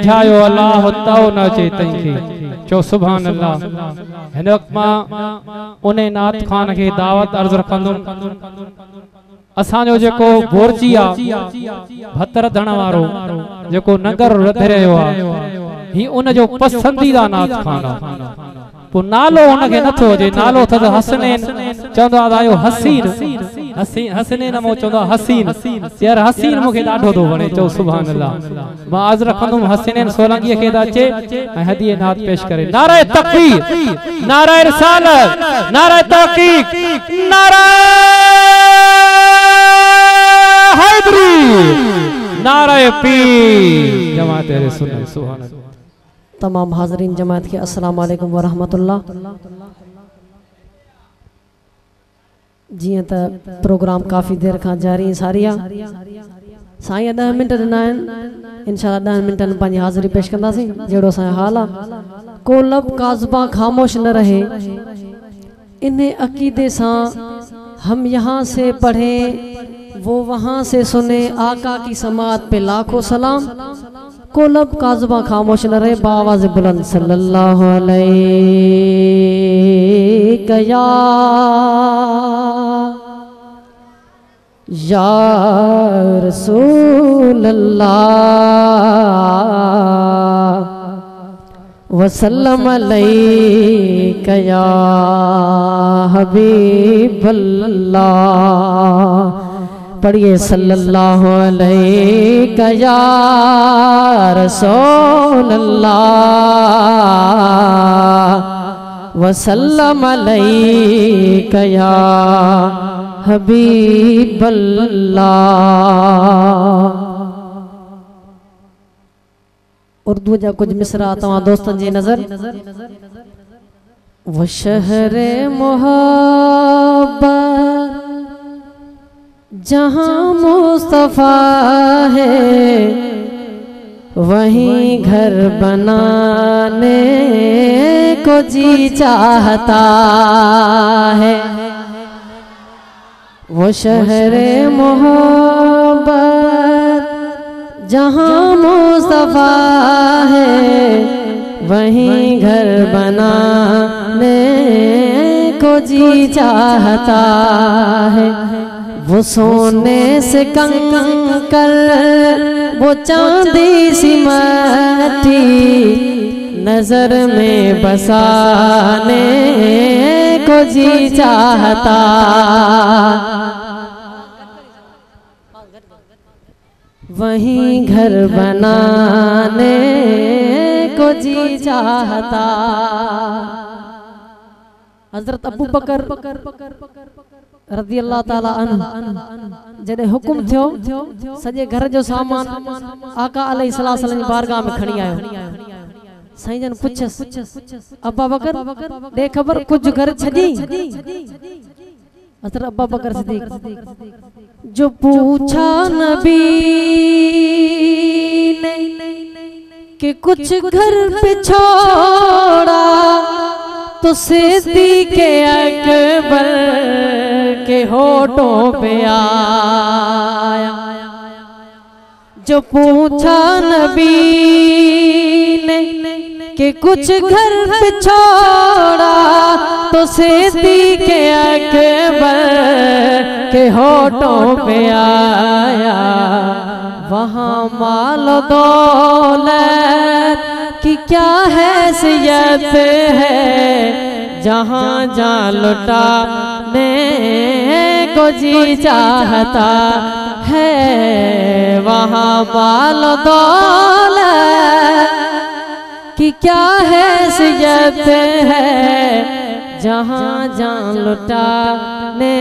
रीझायो अल्लाह तौ न अचे तंहिंखे चो सुभान अल्लाह। हिन वक्त मां उन्हें नात खान के दावत अर्ज रखंदुमि। असांजो जेको बोरची आ भतर धण वारो जेको नगर रध रहियो आ ही उन जो पसंदीदा नात खान आ। पो नालो उनके नथो हुजे, नालो थ हसनैन चवंदो आयो हसीन हसीन हसनैन मो चवंदो हसीन यार हसीन मुखे ॾाढो थो वणे चो सुभान अल्लाह। मां अर्ज रखंदुमि हसनैन सोलंकी खे अचे ऐं हदीए नात पेश करे। नारे तकबीर, नारे रिसालत, नारे तहकीक, नारे हैदरी, नारे पीर। जमात अहले सुन्नत सुभान अल्लाह। तमाम हाज़रीन जमात के अस्सलाम वालेकुम व रहमतुल्लाह। जियां त प्रोग्राम काफ़ी देर का जारी सारी आहे। साईं 10 मिनट ॾिना आहिनि, इंशाअल्लाह 10 मिनटनि पंहिंजी हाज़िरी पेश कंदासीं जहिड़ो असांजो हाल आहे। को लब काज़बा खामोश न रहे, इन अकीदे सां हम यहाँ से पढ़ें वो वहाँ से सुने, आका की समात पे लाखों सलाम। को लब काज़बा खामोश न रहे, बावाज़ बुलंद सल्लल्लाहु अलैहि या रसूल अल्लाह वसल्लम अलैका या हबीब अल्लाह। पढ़िए सल्लल्लाहु अलैका या रसूल अल्लाह वसल्लम अलैका या हबीब अल्लाह। उर्दू जा कुछ मिसरा तव्हां दोस्तन जी नज़र। वो शहरे मोहब्बत जहाँ मुस्तफ़ा है, वहीं घर बनाने को जी चाहता है। वो शहरे मोहब्बत जहाँ मुस्तफ़ा है, वहीं घर बनाने को जी चाहता है। वो सोने से कंकर, वो चांदी सी मट्टी, नजर में बसाने को जी चाहता। वहीं घर बनाने को जी चाहता। हजरत अबू बकर रज़ी अल्लाह ताला अन्हु जॾहिं हुकुम थियो सॼे घर जो सामान आका अलैहिस्सलाम जी बारगाह में खणी आयो। साईं जन पुछस अबा बकर दे खबर कुछ घर छॾी। हज़रत अबू बकर सिद्दीक़ जो पूछा नबी ने कि कुछ घर पे छोड़ा, तो सिद्दीक़ अकबर के होठों पे आया। जो पूछा नबी ने कि कुछ घर पे छोड़ा, तो सिद्दीक़ अकबर के होठों पे आया। वहाँ माल दौलत की क्या हैसियत है, जहाँ जहाँ लुटाने को जी चाहता है। वहाँ माल दौलत की क्या हैसियत है, जहाँ जहाँ लुटाने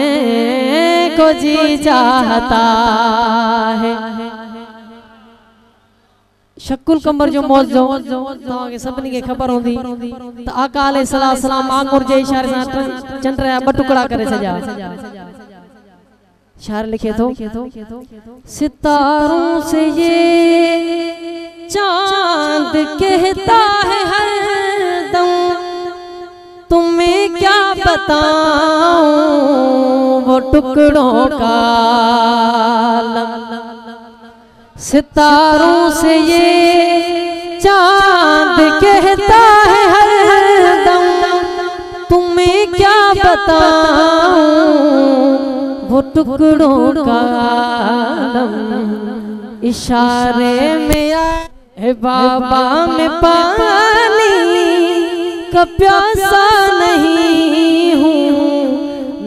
को जी चाहता है। शक्कुल कमर जो मौजो तव्हांखे सभिनी खे ख़बर हूंदी त आका अलैहिस्सलाम आंगुर जे इशारे सां चंड जा 2 टुकड़ा करे छॾिया। शायर लिखे थो सितारों से ये चांद कहता है हरदम, तुम्हें क्या बताऊं वो टुकड़ों का आलम। सितारों से ये चांद कहता है हर दम तुम्हें क्या बताऊं, वो टुकड़ों का आलम इशारे में आए बाबा में पानी का प्यासा नहीं हूँ,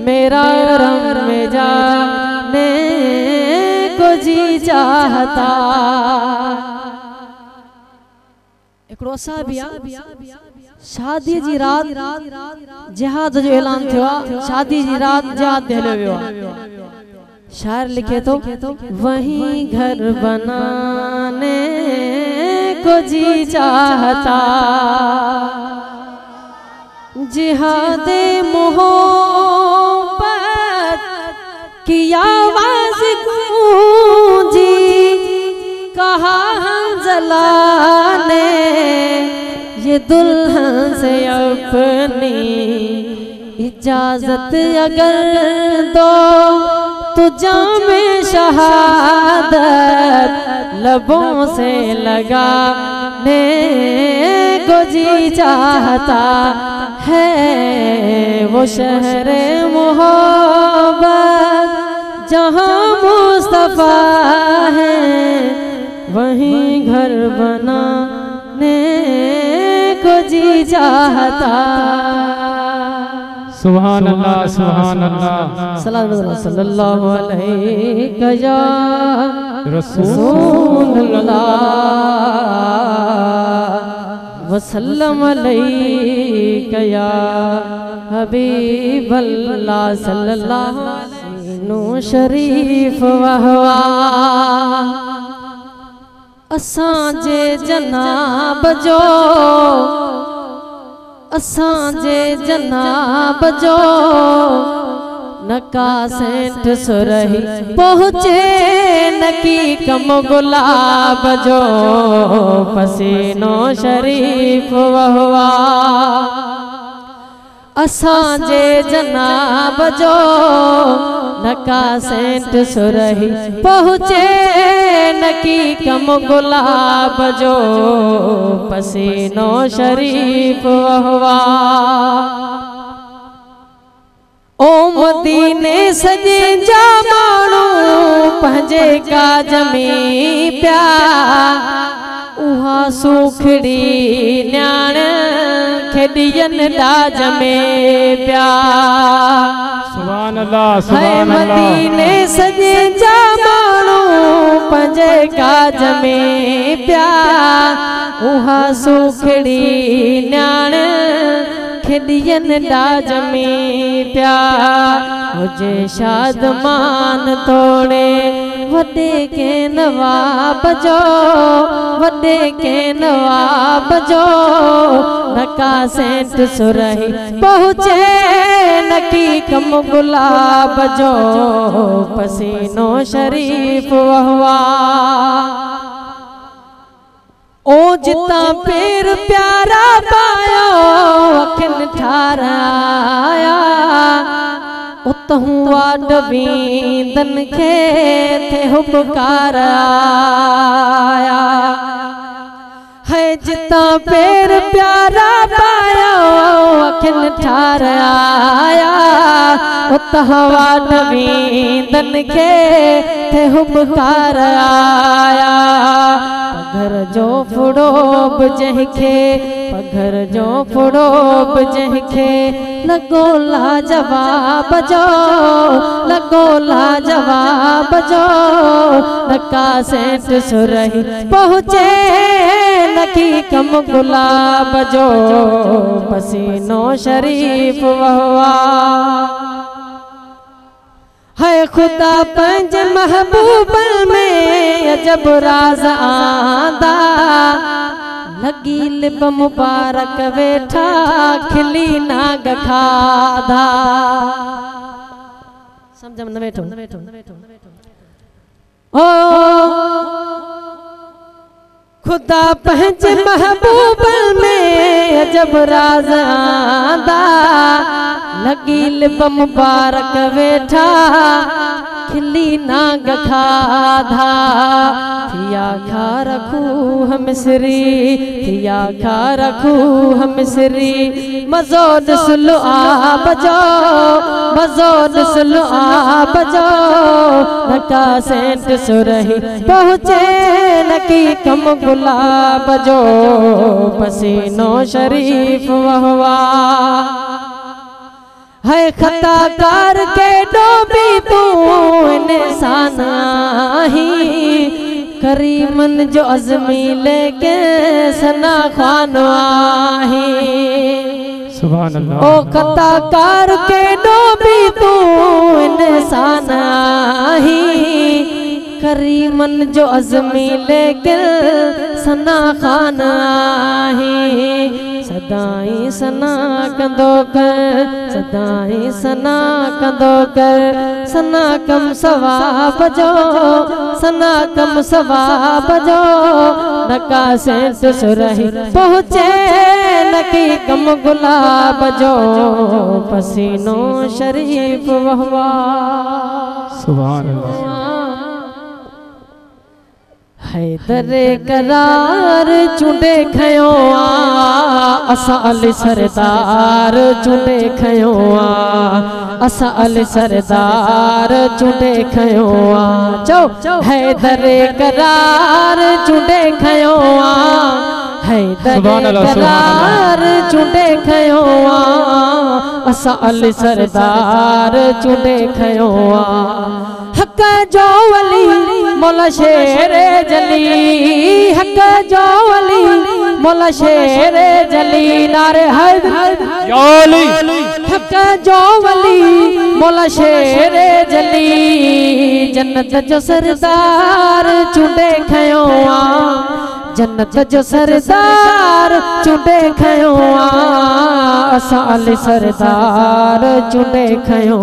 मेरा रंग में जाने को जी चाहता। एकड़ो साहबिया शादी जी रात जिहाद जो ऐलान थियो, शादी जी रात जिहाद हलियो वियो। शायर लिखे तो वहीं घर बनाने को जी चाहता, जिहादे मोहब्बत की आवाज गूंजी, कहा हंज़ला ने ये दुल्हन से अपनी इजाजत अगर दो तो जामे शहादत लबों से लगाने को जी चाहता है। वो शहरे मोहब्बत जहाँ मुस्तफा है, वहीं घर बनाने को जी चाहता। सुभान अल्लाह सुभान अल्लाह। सल्लल्लाहु अलैहि या रसूलल्लाह वसल्लम अलैहि या हबीबल्लाह सल्लल्लाहु अलैहि नो शरीफ वहवा। असांजे जनाब जो असांजे जनाब जो नका सेठ सुरही पहुँचे नकी कम गुलाब जो, पसीनो शरीफ वहवा। असांजे जनाब जो नका सेठ सुरही पहुँचे नकी कम गुलाब जो, पसीनो शरीफ वहवा। ओ मदीने सजे जा माण्हू पंहिंजे काज में प्या, उहा सुखड़ी न्याण खेॾियन डाज में प्या। सुभान अल्लाह सुभान अल्लाह। मदीने सजे जा माण्हू पंहिंजे काज में प्या, उहा सुखड़ी न्याण खेॾियन डाज में प्या। हुजे शादमान तोड़े वॾे के नवाब जो, वॾे के नवाब जो नका सेठ सुरही पहुँचे नकी कम गुलाब जो, पसीनो शरीफ वहवा। ओ जिता पेर प्यारा पायो अखिन ठाराया, उतहूं वाट बींदन खे थे हुबकार आया। है जिता पेर प्यारा पायो अखिन ठाराया, उतहूं वाट बींदन खे थे हुबकार आया। पघर जो फुड़ोब जंहिंखे, पघर जो फुड़ोब जंहिंखे लॻो लाजवाब जो, लॻो लाजवाब जो नका सेठ सुरही पहुँचे नकी कम गुलाब जो, पसीनो शरीफ वहवा। है खुदा पंज महबूब में अजब राज आंदा, लगी लिप मुबारक वेठा खिली नाग खाधा। समझ में वेठो ओ खुदा पंज महबूब में अजब राज आंदा, लगी लिप मुबारक वेठा खिली नाग खाधा थिया खा रखू हम मिसरी थिया खा रखू हम मिसरी मज़ो ॾिसलो आ बजो मज़ो ॾिसलो आ बजो नका सेंट सुरही पहुँचे नकी कम गुलाब जो पसीनो शरीफ वहवा है खता कार के डोबी तू इंसान ही करीमन जो अज़मी लेके सना खान आही सुभान अल्लाह ओ खता कार के डोबी तू इंसान ही करीमन जो अज़मी लेके सना खान आही सदाई सना कंदो कर सदाई सना कंदो कर सना कम सवाब जो सना कम सवाब जो नका सेंट सुरही पहुँचे नकी कम गुलाब जो पसीनो शरीफ वहवा सुभान अल्लाह हैदरे करार चुंडे खयो असा अली सरदार चुंडे खयो असा अली सरदार चुंडे खयो चो हैदरे करार चुंडे खयो हैदरे करार चुंडे खयो असा अली सरदार चुंडे खयो हक जो वली मौला शेर जली हक जो वली मौला शेर जली नारे हैदर हक जो वली मौला शेर जली जन्नत जो सरदार चुंडे खयो जन्नत जो सरदार चुंडे खयो असा अली सरदार चुंडे खयो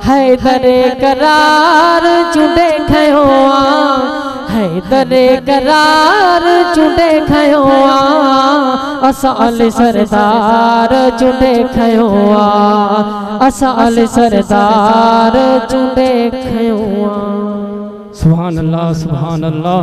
हैदरे करार चुंडे खयो हैदरे करार चुंडे खयो असा अली सरदार चुंडे खयो असा अली सरदार चुंडे खयो सुभान अल्लाह सुभान अल्लाह।